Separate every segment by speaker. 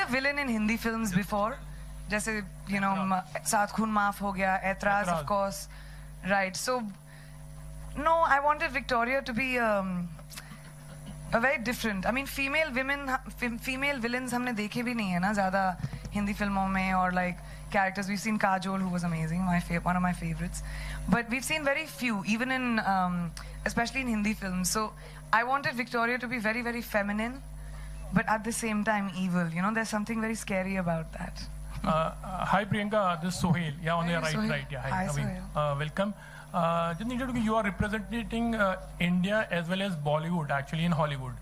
Speaker 1: a villain in Hindi films before. जैसे, you know, सात खून माफ हो गया, ऐतराज, of course. Right. So, no, I wanted Victoria to be a very different. I mean, female villains हमने देखे भी नहीं है ना ज़्यादा हिंदी फिल्मों में, or like characters. We've seen Kajol, who was amazing, one of my favorites. But we've seen very few, even in, especially in Hindi films. So I wanted Victoria to be very, very feminine, but at the same time evil. You know, there's something very scary about that.
Speaker 2: Hi Priyanka, this is Sohail. Yeah, on your right. Yeah, hi Sohail. Welcome. Just needed to be, you are representing India as well as Bollywood actually in Hollywood.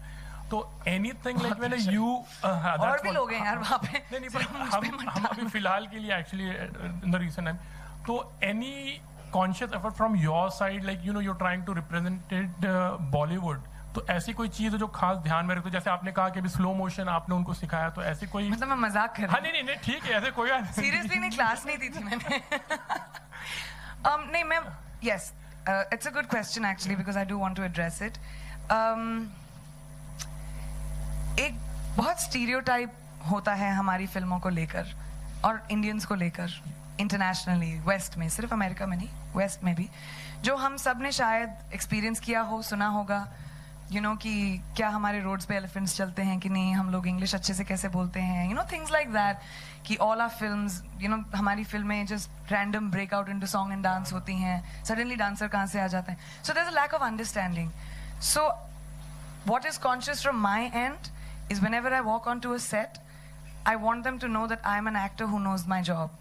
Speaker 2: तो anything like when you
Speaker 1: और भी लोग हैं यार वहाँ पे
Speaker 2: नहीं पर हम अभी फिलहाल के लिए actually in the recent time तो any conscious effort from your side like you know you're trying to represent Bollywood तो ऐसी कोई चीज जो खास ध्यान में रखते जैसे आपने कहा कि अभी स्लो मोशन आपने उनको सिखाया तो ऐसी कोई
Speaker 1: मतलब मैं मजाक कर रहा हूँ
Speaker 2: नहीं ठीक है ऐसे कोई
Speaker 1: सीरियसली नहीं क्लास नहीं दी थी मैंने नहीं मैं yes it's a good question actually because I do want to address it एक बहुत स्टीरियोटाइप होता है हमारी फिल्मों को लेकर और इंडियंस को लेकर इंटरनेशनली वेस्ट में सिर्फ अमेरिका में नहीं वेस्ट में भी जो हम सब ने शायद एक्सपीरियंस किया हो सुना होगा यू नो कि क्या हमारे रोड्स पे एलिफेंट्स चलते हैं कि नहीं हम लोग इंग्लिश अच्छे से कैसे बोलते हैं you know things like that कि all our films you know हमारी फिल्में just random breakout into song and dance होती हैं सडनली डांसर कहाँ से आ जाते हैं so there is a lack of understanding so what is conscious from my end is whenever I walk onto a set, I want them to know that I'm an actor who knows my job.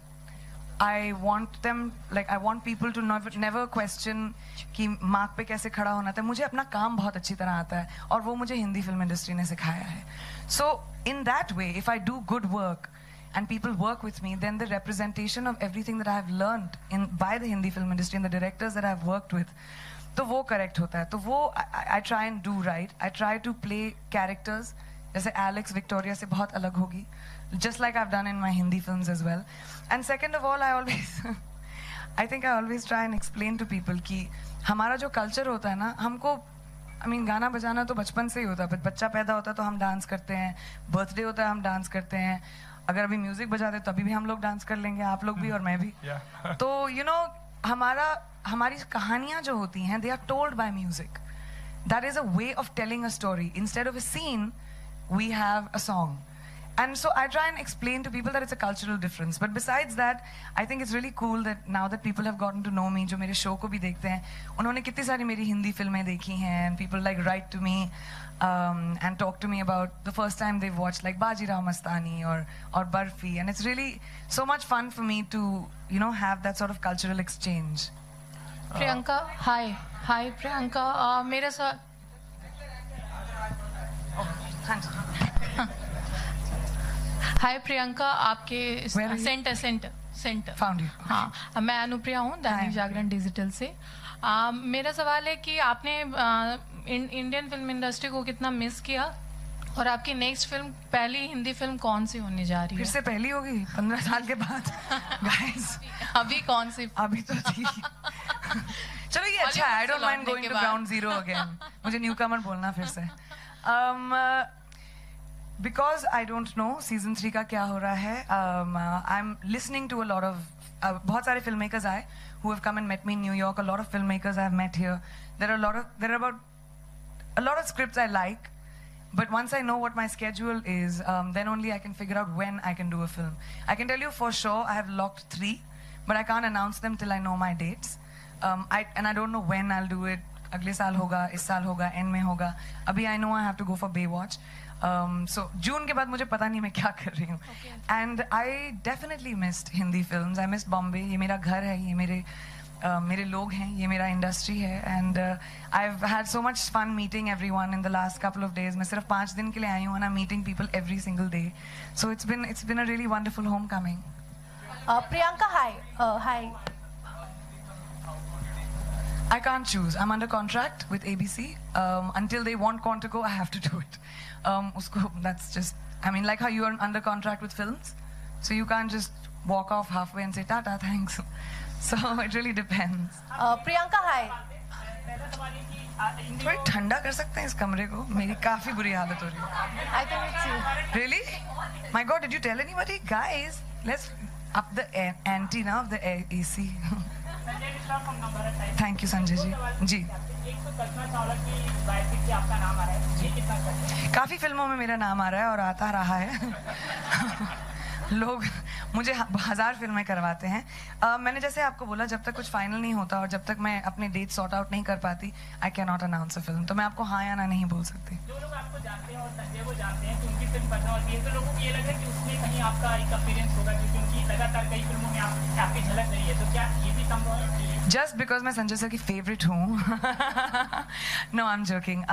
Speaker 1: I want them, like I want people to never question कि mark पे कैसे खड़ा होना था मुझे अपना काम बहुत अच्छी तरह आता है और वो मुझे हिंदी फिल्म इंडस्ट्री ने सिखाया है so in that way if I do good work and people work with me then the representation of everything that I have learned by the Hindi film industry and the directors that I have worked with तो वो correct होता है तो वो I try and do right I try to play characters जैसे Alex Victoria से बहुत अलग होगी just like I've done in my Hindi films as well and second of all I think I always try and explain to people कि हमारा जो culture होता है ना हमको I mean गाना बजाना तो बचपन से ही होता है बच्चा पैदा होता है तो हम डांस करते हैं बर्थडे होता है हम डांस करते हैं अगर अभी म्यूजिक बजा दे तो अभी भी हम लोग डांस कर लेंगे आप लोग भी और मैं भी तो you know हमारी कहानियाँ जो होती हैं they are told by music that is a way of telling a story instead of a scene we have a song and so I try and explain to people that it's a cultural difference but besides that I think it's really cool that now that people have gotten to know me जो मेरे show को भी देखते हैं उन्होंने कितनी सारी मेरी हिंदी फिल्में देखी हैं and people like write to me and talk to me about the first time they've watched like Bajirao Mastani or Barfi and it's really so much fun for me to you know have that sort of cultural exchange
Speaker 3: Priyanka hi Priyanka मेरे साथ हाय प्रियंका आपके Saint
Speaker 1: found you
Speaker 3: हाँ मैं अनुप्रिया हूँ Dainik Jagran digital से मेरा सवाल है कि आपने इंडियन फिल्म इंडस्ट्री को कितना मिस किया और आपकी नेक्स्ट फिल्म पहली हिंदी फिल्म कौन सी होने जा रही है
Speaker 1: फिर से पहली होगी 15 साल के बाद गाइस
Speaker 3: अभी कौन सी
Speaker 1: अभी तो थी चलो ये अच्छा I don't mind going to ground zero again मुझे न्यू कमर बोलना फिर से because I don't know season 3 का क्या हो रहा है I'm listening to a lot of बहुत सारे filmmakers आए who have come and met me in New York a lot of filmmakers I have met here there are about a lot of scripts I like but once I know what my schedule is then only I can figure out when I can do a film I can tell you for sure I have locked 3 but I can't announce them till I know my dates and I don't know when I'll do it अगले साल होगा इस साल होगा and में होगा अभी I know I have to go for Baywatch so जून के बाद मुझे पता नहीं मैं क्या कर रही हूँ and I definitely missed Hindi films I missed Bombay ये मेरा घर है ये मेरे लोग हैं ये मेरा इंडस्ट्री है and I've had so much fun meeting everyone in the last couple of days मैं सिर्फ 5 दिन के लिए आई हूँ and I'm meeting people every single day so it's been a really wonderful homecoming
Speaker 4: Priyanka hi
Speaker 1: I can't choose. I'm under contract with ABC. Until they want Quantico, I have to do it. That's just, I mean, like how you are under contract with films. So you can't just walk off halfway and say, Tata, thanks. So it really depends.
Speaker 4: Priyanka, hi.
Speaker 1: थोड़ी ठंडा कर सकते हैं इस कमरे को मेरी काफी बुरी हालत हो रही है
Speaker 4: I think it's you.
Speaker 1: Really? My God, did you tell anybody? Guys, let's up the ante now of the AC. Thank you, Sanjay ji. जी. काफी फिल्मों में मेरा नाम आ रहा है और आता रहा है. लोग मुझे 1000 फिल्में करवाते हैं. मैंने जैसे आपको बोला, जब तक कुछ फाइनल नहीं होता और जब तक मैं अपने डेट सॉर्ट आउट नहीं कर पाती, I can not announce a film. तो मैं आपको हाँ या ना नहीं बोल सकती.
Speaker 5: जो लोग आपको जानते हैं और संजय को जानते हैं कि उनकी फिल्म पता होती है, तो लोगों को ये लग रहा है कि उसमें कहीं आपका एक अपीयरेंस होगा, क्योंकि उनकी लगातार कई फिल्मों में आपकी झलक रही है. तो क्या ये भी संभव है?
Speaker 1: जस्ट बिकॉज मैं संजय सर की फेवरेट हूँ. No, I am joking.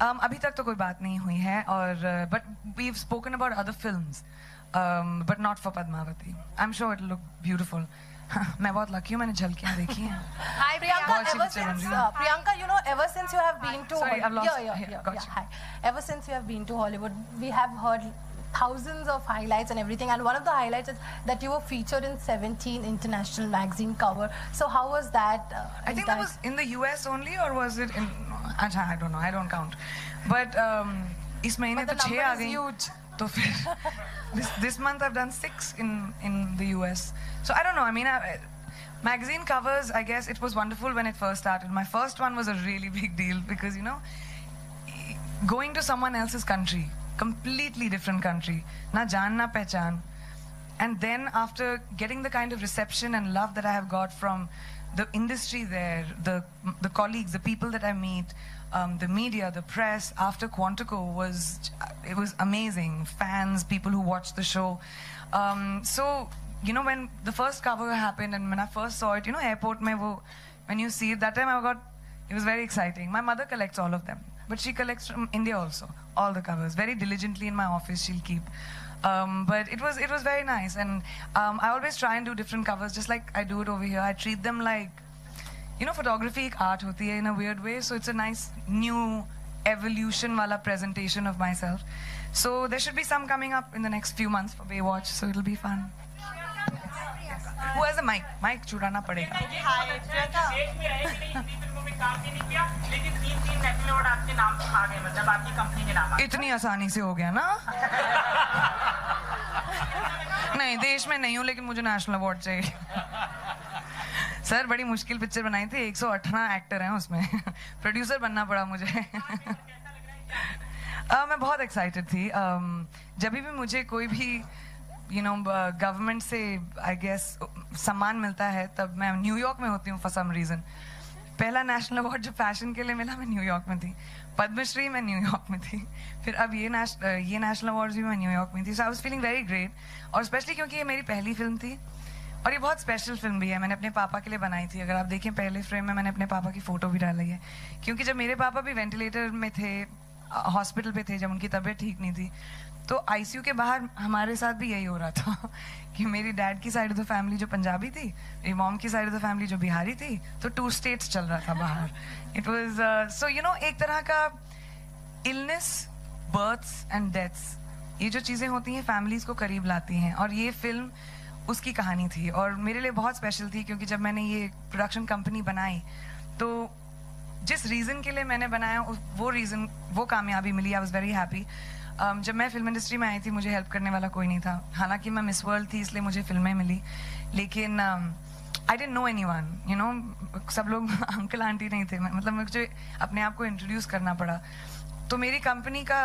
Speaker 1: अभी तक तो कोई बात नहीं हुई है, और but we have spoken about other films, but not for Padmavati. I'm sure it'll look beautiful. मैं बहुत lucky हूँ, मैंने झलकियाँ देखी हैं.
Speaker 4: Hi Priyanka, Priyanka, you know, ever since you have been to
Speaker 1: Sorry, I've lost.
Speaker 4: Hi. Ever since you have been to Hollywood, we have heard thousands of highlights and everything, and one of the highlights is that you were featured in 17 international magazine cover. So how was that?
Speaker 1: I think that was in the US only, or was it in? I don't know. I don't count. But इस महीने तो 6 आ गई. तो फिर this month I've done 6 in the US. So I don't know. I mean, magazine covers, I guess it was wonderful when it first started. My first one was a really big deal because, you know, going to someone else's country, completely different country, na jaan na pehchan, and then after getting the kind of reception and love that I have got from the industry there, the colleagues, the people that I meet, the media, the press after Quantico was amazing. Fans, people who watched the show. So, you know, when the first cover happened and when I first saw it, you know, airport mein when you see it, that time it was very exciting. My mother collects all of them, but she collects from India also, all the covers. Very diligently in my office, she'll keep. But it was very nice, and I always try and do different covers, just like I do it over here. I treat them like, you know, photography एक art होती है in a weird way, so it's a nice new evolution वाला presentation of myself. So there should be some coming up in the next few months for Baywatch, so it'll be fun. Who has a mic? Mic चुराना पड़ेगा.
Speaker 5: देश में रहे कि नहीं, हिंदी फिल्मों में काम भी नहीं किया, लेकिन 3 नेशनल अवार्ड आपके नाम आ गए, मतलब आपकी कंपनी के नाम आ गए.
Speaker 1: इतनी आसानी से हो गया ना? नहीं, देश में नहीं हूँ, लेकिन मुझे नेशनल अवार्ड चाहिए. सर, बड़ी मुश्किल पिक्चर बनाई थी, 118 एक्टर हैं उसमें. प्रोड्यूसर बनना पड़ा मुझे. मैं बहुत एक्साइटेड थी. जब भी मुझे कोई भी गवर्नमेंट से आई गेस सम्मान मिलता है, तब मैं न्यूयॉर्क में होती हूँ फॉर सम रीज़न. पहला नेशनल अवार्ड जो फैशन के लिए मिला, मैं न्यूयॉर्क में थी. पद्मश्री मैं न्यूयॉर्क में थी. फिर अब ये नेशनल अवार्ड भी मैं न्यूयॉर्क में थी. So I was feeling very great, और स्पेशली क्योंकि ये मेरी पहली फिल्म थी और ये बहुत स्पेशल फिल्म भी है. मैंने अपने पापा के लिए बनाई थी. अगर आप देखें पहले फ्रेम में मैंने अपने पापा की फ़ोटो भी डाली है, क्योंकि जब मेरे पापा भी वेंटिलेटर में थे, हॉस्पिटल पे थे, जब उनकी तबीयत ठीक नहीं थी, तो आईसीयू के बाहर हमारे साथ भी यही हो रहा था कि मेरी डैड की साइड ऑफ द फैमिली जो पंजाबी थी, मेरी मॉम की साइड ऑफ द फैमिली जो बिहारी थी, तो 2 स्टेट्स चल रहा था बाहर. It was so you know, एक तरह का इलनेस, बर्थ्स एंड डेथ्स, ये जो चीज़ें होती हैं फैमिलीज़ को करीब लाती हैं, और ये फिल्म उसकी कहानी थी. और मेरे लिए बहुत स्पेशल थी, क्योंकि जब मैंने ये प्रोडक्शन कंपनी बनाई, तो जिस रीज़न के लिए मैंने बनाया, वो कामयाबी मिली. I was very happy. जब मैं फिल्म इंडस्ट्री में आई थी, मुझे हेल्प करने वाला कोई नहीं था. हालांकि मैं मिस वर्ल्ड थी, इसलिए मुझे फिल्में मिली, लेकिन I didn't know anyone. You know, सब लोग अंकल आंटी नहीं थे. मतलब मुझे अपने आप को इंट्रोड्यूस करना पड़ा. तो मेरी कंपनी का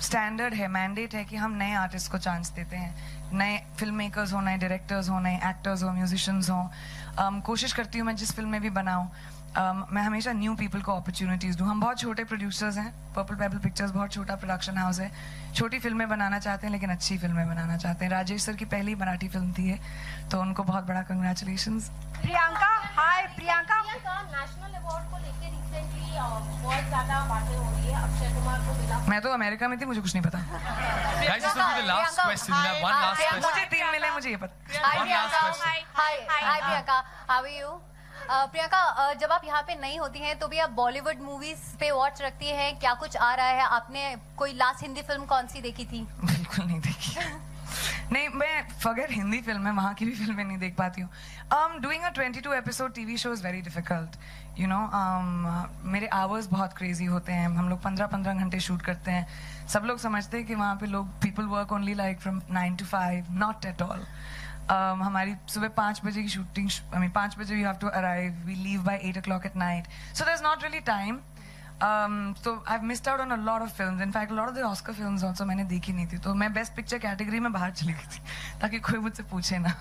Speaker 1: स्टैंडर्ड है, मैंडेट है कि हम नए आर्टिस्ट को चांस देते हैं. नए फिल्म मेकर्स हो, नए डायरेक्टर्स हो, नए एक्टर्स हो, म्यूजिशियंस हो. कोशिश करती हूँ मैं जिस फिल्म में भी बनाऊँ, मैं हमेशा न्यू पीपल को अपॉर्चुनिटीज़ दूँ. हम बहुत छोटे प्रोड्यूसर्स हैं. पर्पल पेबल पिक्चर्स बहुत छोटा प्रोडक्शन हाउस है. छोटी फिल्में बनाना चाहते हैं, लेकिन अच्छी फिल्में बनाना चाहते हैं. राजेश सर की पहली मराठी फिल्म थी ये, तो उनको बहुत बड़ा कंग्रेचुलेशंस.
Speaker 4: प्रियंका, हाय प्रियंका.
Speaker 6: नेशनल अवार्ड को लेकर रिसेंटली बहुत ज्यादा बातें हो रही है. अक्षय कुमार को मिला.
Speaker 1: मैं तो अमेरिका में थी, मुझे कुछ नहीं पता.
Speaker 7: Guys, this will be the last question. We have one last question.
Speaker 1: मुझे 3 मिले, मुझे ये पता.
Speaker 7: One last question.
Speaker 4: Hi Priyanka, how are you? Priyanka, जब आप यहाँ पे नहीं होती हैं तो भी आप बॉलीवुड मूवीज पे वॉच रखती हैं. क्या कुछ आ रहा है? आपने कोई लास्ट हिंदी फिल्म कौन सी देखी थी?
Speaker 1: बिल्कुल नहीं देखी. नहीं, मैं फॉरगेट हिंदी फिल्म है, वहाँ की भी फिल्में नहीं देख पाती हूँ. Doing a 22 episode TV show is very difficult. You know, मेरे आवर्स बहुत क्रेजी होते हैं. हम लोग 15-15 घंटे शूट करते हैं. सब लोग समझते हैं कि वहाँ पे लोग people work only like from 9 to 5. Not at all. हमारी सुबह 5 बजे की शूटिंग, 5 बजे you have to arrive. We leave by 8 o'clock at night. So there's not really time. So I've missed out on a lot of films. In fact, a lot of the Oscar films also मैंने देखी नहीं थी. तो मैं best picture category में बाहर चली गई थी ताकि कोई मुझसे पूछे ना.